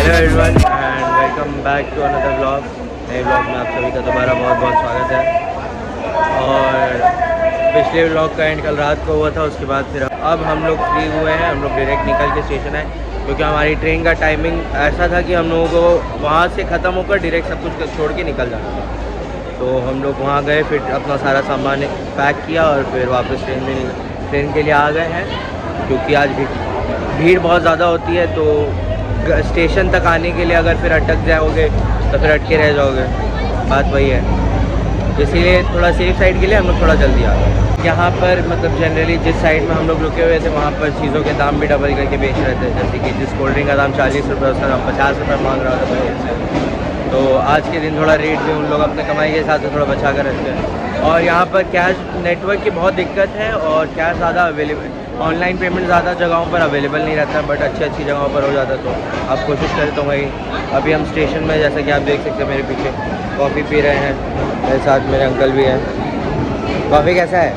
Hello everyone and welcome back to another vlog. नए vlog में आप सभी का दोबारा बहुत बहुत स्वागत है। और पिछले व्लॉग का एंड कल रात को हुआ था, उसके बाद फिर अब हम लोग फ्री हुए हैं। हम लोग डायरेक्ट निकल के स्टेशन है क्योंकि हमारी ट्रेन का टाइमिंग ऐसा था कि हम लोगों को वहाँ से ख़त्म होकर डायरेक्ट सब कुछ छोड़ के निकल जाना था। तो हम लोग वहाँ गए, फिर अपना सारा सामान पैक किया और फिर वापस ट्रेन के लिए आ गए हैं क्योंकि आज भी भीड़ बहुत ज़्यादा होती है। तो स्टेशन तक आने के लिए अगर फिर अटक जाओगे तो फिर अटके रह जाओगे, बात वही है। इसीलिए थोड़ा सेफ साइड के लिए हम लोग थोड़ा जल्दी आ गए। यहाँ पर मतलब जनरली जिस साइड में हम लोग रुके हुए थे वहाँ पर चीज़ों के दाम भी डबल करके बेच रहे थे। जैसे कि जिस कोल्ड ड्रिंक का दाम 40 रुपये उसका दाम 50 रुपये मांग रहा था पहले से। तो आज के दिन थोड़ा रेट भी उन लोग अपने कमाई के हिसाब से थोड़ा बचा कर रखते हैं। और यहाँ पर कैश नेटवर्क की बहुत दिक्कत है और कैश ज़्यादा अवेलेबल, ऑनलाइन पेमेंट ज़्यादा जगहों पर अवेलेबल नहीं रहता, बट अच्छी जगहों पर हो जाता। तो आप कोशिश करें तो वही। अभी हम स्टेशन में, जैसा कि आप देख सकते हैं मेरे पीछे, कॉफ़ी पी रहे हैं। मेरे साथ मेरे अंकल भी हैं। कॉफ़ी कैसा है?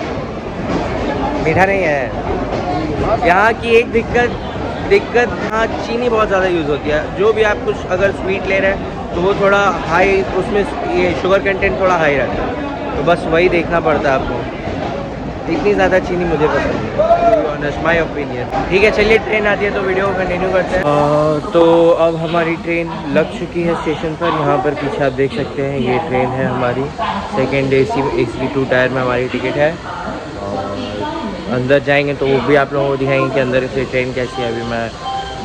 मीठा नहीं है। यहाँ की एक दिक्कत यहाँ चीनी बहुत ज़्यादा यूज़ होती है। जो भी आप कुछ अगर स्वीट ले रहे हैं तो वो थोड़ा हाई, उसमें ये शुगर कंटेंट थोड़ा हाई रहता है। तो बस वही देखना पड़ता है आपको। इतनी ज़्यादा चीनी मुझे पसंद नहीं, ऑनेस्ट माई ओपिनियन। ठीक है, चलिए ट्रेन आती है तो वीडियो कंटिन्यू करते हैं। तो अब हमारी ट्रेन लग चुकी है स्टेशन पर। यहाँ पर पीछे आप देख सकते हैं ये ट्रेन है हमारी। सेकेंड AC 2 टायर में हमारी टिकट है। और अंदर जाएंगे तो वो भी आप लोगों को दिखाएंगे कि अंदर से ट्रेन कैसी है। अभी मैं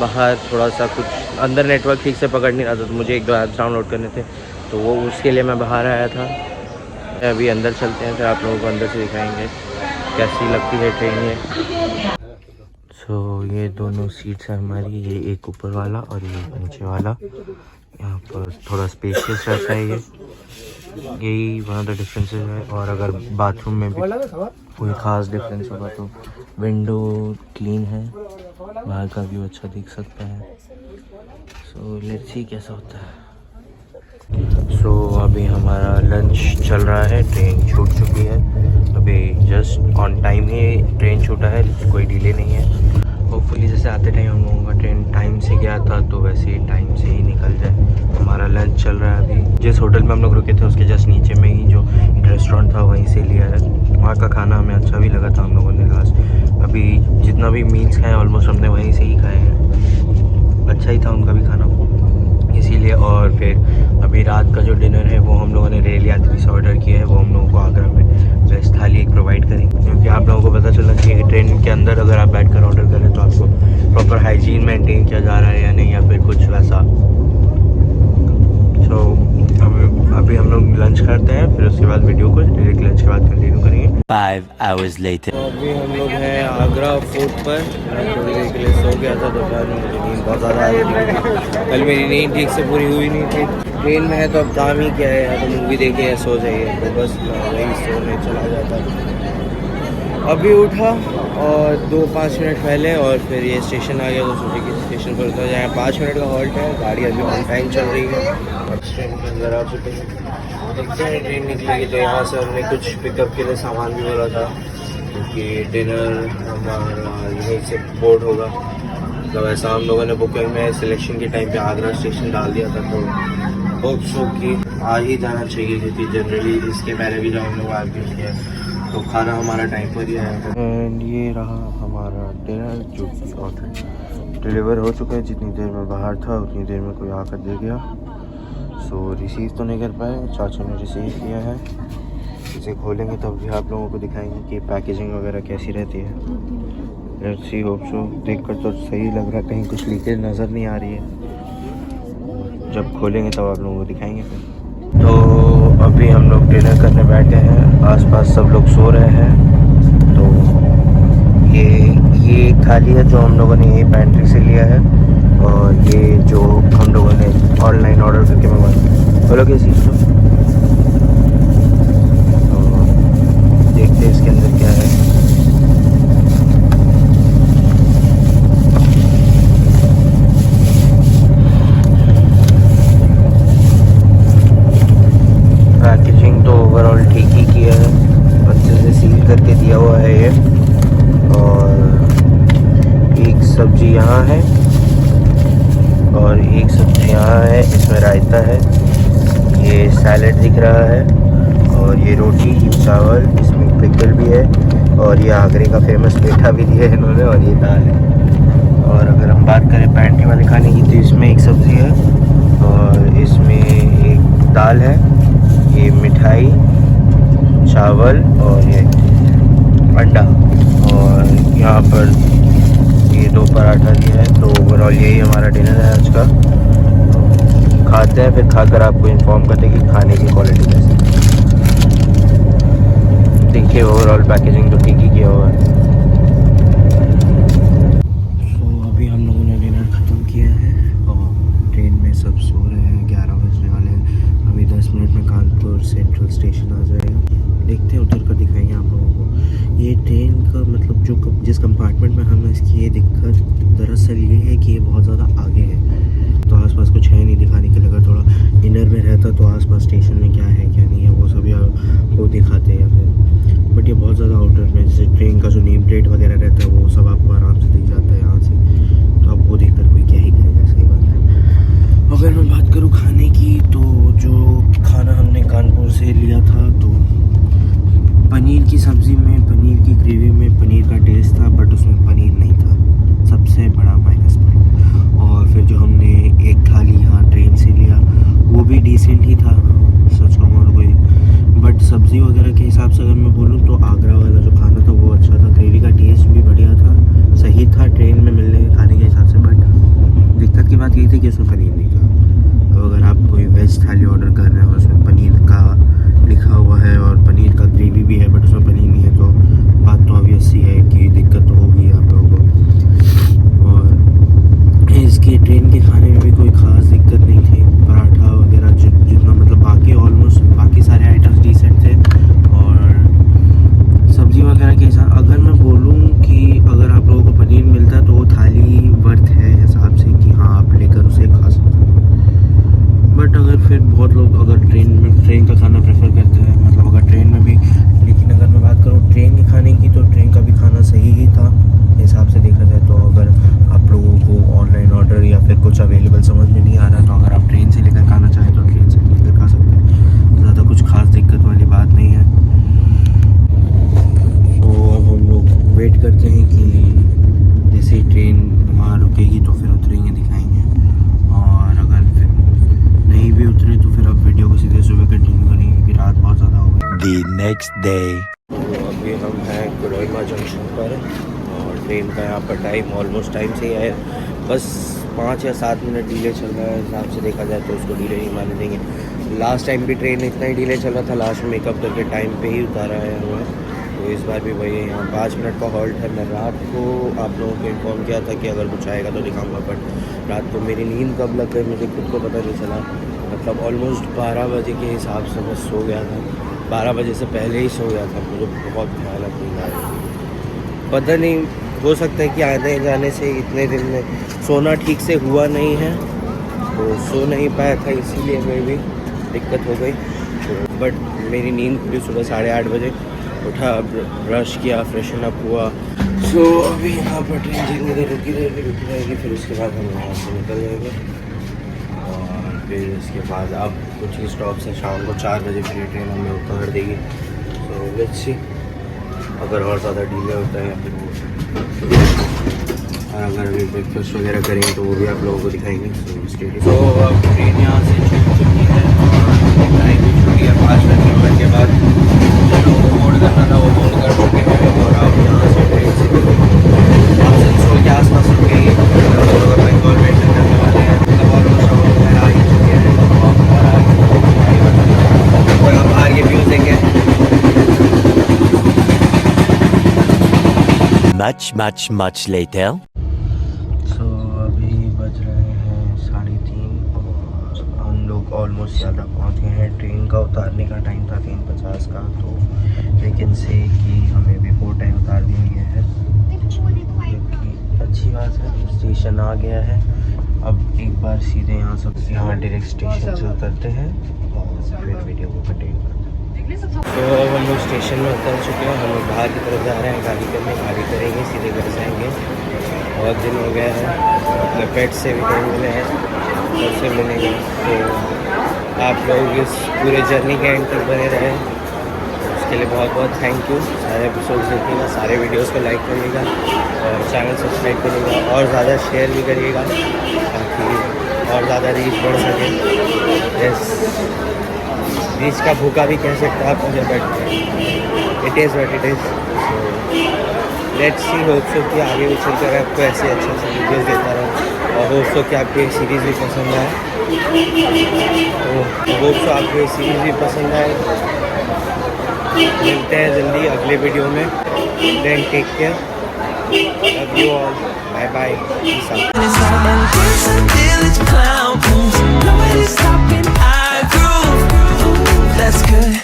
बाहर थोड़ा सा कुछ अंदर नेटवर्क ठीक से पकड़ नहीं रहा था, तो मुझे 1-2 ऐप्स डाउनलोड करने थे, तो वो उसके लिए मैं बाहर आया था। अभी अंदर चलते हैं, फिर आप लोगों को अंदर से दिखाएंगे कैसी लगती है ट्रेन ये। सो ये दोनों सीट्स हैं हमारी, ये एक ऊपर वाला और ये नीचे वाला। यहाँ पर थोड़ा स्पेशियस रहता है ये, यही वन ऑफ द डिफरेंसेस है। और अगर बाथरूम में भी कोई ख़ास डिफरेंस होगा तो विंडो क्लीन है, बाहर का व्यू अच्छा दिख सकता है। सो लेट्स सी कैसा होता है। सो अभी हमारा लंच चल रहा है, ट्रेन छूट चुकी है। अभी just on time he train छूटा है, कोई डिले नहीं है। होपफुली जैसे आते टाइम हम लोगों का ट्रेन टाइम से गया था तो वैसे ही टाइम से ही निकल जाए। हमारा लंच चल रहा है अभी। जिस होटल में हम लोग रुके थे उसके जस्ट नीचे में ही जो एक रेस्टोरेंट था वहीं से लिया है। वहाँ का खाना हमें अच्छा भी लगा था। हम लोगों ने लास्ट अभी जितना भी मील्स खाए ऑलमोस्ट हमने वहीं से ही खाए हैं। अच्छा ही था उनका भी खाना इसीलिए। और फिर अभी रात का जो डिनर है वो हम लोगों ने रेल यात्री से ऑर्डर किया है। वो हम लोगों को आगरा में बेस्ट थाली एक प्रोवाइड करेंगे, क्योंकि आप लोगों को पता चलना चाहिए कि ट्रेन के अंदर अगर आप बैठकर ऑर्डर करें तो आपको प्रॉपर हाइजीन मेंटेन किया जा रहा है या नहीं, या फिर कुछ वैसा। सो अभी हम लोग लंच करते हैं, फिर उसके बाद वीडियो को डायरेक्ट लंच के बाद कंटिन्यू करेंगे। 5 hours later. तो अभी हम लोग हैं आगरा फोर्ट पर। मैं थोड़ी देर के लिए सो गया था, दोपहर में मुझे नींद बहुत ज़्यादा आ रही थी। कल मेरी नींद ठीक से पूरी हुई नहीं थी। ट्रेन में है तो अब काम ही क्या है, या तो मूवी देखे या सो जाइए, तो बस वही सोने चला जाता। अभी उठा और 2-5 मिनट पहले और फिर ये स्टेशन आ गया, तो सोचे कि स्टेशन पर उतर जाए। 5 मिनट का हॉल्ट है, गाड़ी अभी ऑन टाइम चल रही है। अब ट्रेन के अंदर आ चुके हैं, देखते हैं ट्रेन निकलेगी तो यहाँ से हमने कुछ पिकअप के लिए सामान भी बोला था, क्योंकि डिनर हमारा यहीं से बोर्ड होगा। मतलब ऐसा हम लोगों ने बुकिंग में सिलेक्शन के टाइम पे आगरा स्टेशन डाल दिया था, तो होप सो कि आ ही जाना चाहिए, क्योंकि जनरली इसके पहले भी जब हम लोग आगे किया तो खाना हमारा टाइम पर ही आया था। एंड ये रहा हमारा डिनर जो कि ऑर्डर डिलीवर हो चुका है। जितनी देर में बाहर था उतनी देर में कोई आकर दे गया। सो रिसीव तो नहीं कर पाए, चाचा ने रिसीव किया है। इसे खोलेंगे तब भी आप लोगों को दिखाएंगे कि पैकेजिंग वगैरह कैसी रहती है। Let's see, hope so. देखकर तो सही लग रहा है, कहीं कुछ लीकेज नज़र नहीं आ रही है। जब खोलेंगे तब आप लोगों को दिखाएंगे फिर। तो अभी हम लोग डिनर करने बैठे हैं, आसपास सब लोग सो रहे हैं। तो ये थाली है जो हम लोगों ने यही पेंट्री से लिया है, और ये जो हम लोगों ने ऑनलाइन ऑर्डर करके मंगवाया। बोलो कैसी तो देखते हैं इसके अंदर क्या है। पैकेजिंग तो ओवरऑल ठीक ही किया है, अच्छे से सील करके दिया हुआ है ये। और एक सब्जी यहाँ है और एक सब्जी यहाँ है, इसमें रायता है, ये सैलेड दिख रहा है, और ये रोटी चावल, इसमें पिकल भी है, और ये आगरे का फेमस पेठा भी दिया है इन्होंने, और ये दाल है। और अगर हम बात करें पैंट्री वाले खाने की तो इसमें एक सब्ज़ी है और इसमें एक दाल है, ये मिठाई, चावल और ये अंडा, और यहाँ पर ये 2 पराठा दिया है। तो ओवरऑल यही हमारा डिनर है आज का। तो खाते हैं, फिर खाकर आपको इन्फॉर्म करते हैं कि खाने की क्वालिटी कैसी है। देखिए ओवरऑल पैकेजिंग तो ठीक ही किया हुआ है। तो अभी हम लोगों ने डिनर ख़त्म किया है और ट्रेन में सब सो रहे हैं, 11 बजने वाले हैं। अभी 10 मिनट में कानपुर सेंट्रल स्टेशन आ जाएगा। देखते हैं उतर कर दिखाएंगे आप लोगों को। ये ट्रेन का मतलब जो जिस कंपार्टमेंट में हम, इसकी ये दिक्कत दरअसल ये है कि ये बहुत ज़्यादा आगे है, तो आसपास कुछ है नहीं दिखाने के लिए। अगर थोड़ा इनर में रहता तो आसपास स्टेशन में क्या है क्या नहीं है वो सब आपको दिखाते या फिर, बट ये बहुत ज़्यादा आउटर में, जैसे ट्रेन का जो नेम प्लेट वगैरह रहता है वो सब आपको आराम से दिख जाता है यहाँ से, तो आप वो देख कर कोई क्या ही करेगा, सही बात है। अगर मैं बात करूँ खाने की, तो जो खाना हमने कानपुर से लिया था, तो पनीर की सब्ज़ी में, पनीर की ग्रेवी में पनीर का टेस्ट था, बट उसमें पनीर नहीं था, सबसे बड़ा माइनस पॉइंट। और फिर जो हमने एक थाली यहाँ ट्रेन से लिया वो भी डिसेंट ही था, सच कहूँ तो कोई, बट सब्ज़ी वगैरह के हिसाब से अगर मैं बोलूँ तो आगरा वाला जो खाना था वो अच्छा था, ग्रेवी का टेस्ट भी बढ़िया था, सही था ट्रेन में मिलने के खाने के हिसाब से। बट दिक्कत की बात यही थी कि उसमें पनीर नहीं था। अब अगर आप कोई वेज थाली ऑर्डर कर रहे हो, उसमें पनीर का लिखा हुआ है और पनीर का ग्रेवी भी है, बट उसमें पनीर नहीं है, तो बात तो ऑब्वियस ही है कि दिक्कत तो होगी आप लोगों को। और इसके ट्रेन के खाने में भी कोई ख़ास दिक्कत नहीं थी, पराठा वगैरह जितना मतलब बाकी ऑलमोस्ट बाकी सारे आइटम्स डिसेंट थे। और सब्ज़ी वगैरह के हिसाब अगर मैं बोलूँ कि अगर आप लोगों को पनीर मिलता है तो वो थाली वर्थ है हिसाब से कि हाँ आप लेकर उसे खा सकते हो। बट अगर फिर बहुत लोग अगर ट्रेन का खाना प्रेफर करते हैं, मतलब अगर ट्रेन में भी, लेकिन अगर मैं बात करूँ ट्रेन के खाने की तो ट्रेन का भी खाना सही ही था हिसाब से देखा जाए। तो अगर आप लोगों को ऑनलाइन ऑर्डर या फिर कुछ अवेलेबल समझ में नहीं आ रहा, तो अगर आप ट्रेन से लेकर खाना चाहें तो ट्रेन से लेकर खा सकते हैं, ज़्यादा कुछ खास दिक्कत वाली बात नहीं है। तो अब हम लोग वेट करते हैं कि जैसे ही ट्रेन वहाँ रुकेगी तो फिर उतरेंगे, दिखाएंगे। और अगर फिर नहीं भी उतरे तो फिर अब वीडियो को सीधे सुबह कंटिन्यू करेंगे क्योंकि रात बहुत ज़्यादा हो गई। The next day. तो अभी हम हैं कोडरमा जंक्शन पर और ट्रेन का यहाँ पर टाइम ऑलमोस्ट टाइम से ही है, बस 5 या 7 मिनट डिले चल रहा है हिसाब से देखा जाए तो उसको डिले नहीं माने देंगे। लास्ट टाइम भी ट्रेन इतना ही डिले चल रहा था, लास्ट में मेकअप करके टाइम पे ही उतारा है हुआ, तो इस बार भी वही है। यहाँ 5 मिनट का हॉल्ट है। मैं रात को आप लोगों को इन्फॉर्म किया था कि अगर कुछ आएगा तो दिखाऊंगा, बट रात को मेरी नींद कब लग गई मुझे खुद को पता नहीं चला। मतलब ऑलमोस्ट 12 बजे के हिसाब से मैं सो गया था, 12 बजे से पहले ही सो गया था। मुझे बहुत भयानक नींद आ रही, पता नहीं, हो सकता है कि आने जाने से इतने दिन में सोना ठीक से हुआ नहीं है, तो सो नहीं पाया था, इसीलिए मैं भी दिक्कत हो गई। तो बट मेरी नींद खुली सुबह 8:30 बजे, उठा, ब्रश किया, फ्रेशन अप हुआ। सो अभी यहाँ पर ट्रेन जितनी देर रुकी रहेगी, फिर उसके बाद हम यहाँ से निकल जाएंगे। और फिर इसके बाद अब कुछ ही स्टॉप से शाम को 4 बजे फिर ट्रेन हमें उतार देगी। सो लेट्स सी अगर और ज़्यादा डिले होता है या फिर वो, और अगर अभी ब्रेकफास्ट वगैरह करेंगे तो वो भी आप लोगों को दिखाएंगे। तो अब ट्रेन यहाँ से छूट चुकी है और टाइम भी छुट्टी है 5 मिनट के बाद। जो बोर्ड करना था वो बोर्ड कर चुके हैं और आप यहाँ से ट्रेन से आसनसोल के आसपास रुकेंगे। लोग अपने गवर्नमेंट करने वाले हैं, मतलब ऑलमोस्ट आ ही चुके हैं और आगे आप बाहर के व्यूज़ देंगे। Much later. सो अभी बज रहे हैं 3:30 और हम लोग ऑलमोस्ट ज़्यादा पहुँच गए हैं। ट्रेन का उतारने का टाइम था 3:50 का, तो लेकिन से कि हमें बिफोर टाइम उतार दिया गया है, क्योंकि अच्छी बात है स्टेशन आ गया है। अब एक बार सीधे यहाँ डायरेक्ट स्टेशन से उतरते हैं और फिर वीडियो को कंटिन्यू करते हैं। तो अब हम लोग स्टेशन में उतर चुके हैं, हम लोग बाहर की तरफ जा रहे हैं गाड़ी करने, गाड़ी करेंगे सीधे घर जाएंगे। बहुत दिन हो गया है, अपने पेट से भी नहीं मिले हैं, सबसे मिलेंगे। तो आप लोग इस पूरे जर्नी के एंड तक बने रहें, उसके लिए बहुत बहुत थैंक यू। सारे एपिसोड्स देखिएगा, सारे वीडियोस को लाइक करिएगा और चैनल सब्सक्राइब करिएगा और ज़्यादा शेयर भी करिएगा ताकि और ज़्यादा रीच बढ़ सके। रीच का भूखा भी कह सकते हैं आप मुझे, but it is what it is. Let's see, hope so कि आगे भी चलकर आपको ऐसे अच्छे वीडियोस देता रहूँ और होप सो कि आपको ये सीरीज़ भी पसंद आए। तो होप सो आपको ये सीरीज़ भी पसंद आए। मिलते हैं जल्दी अगले वीडियो में। Then take care, love you all, bye bye, peace out. Nobody's stopping, I groove. That's good.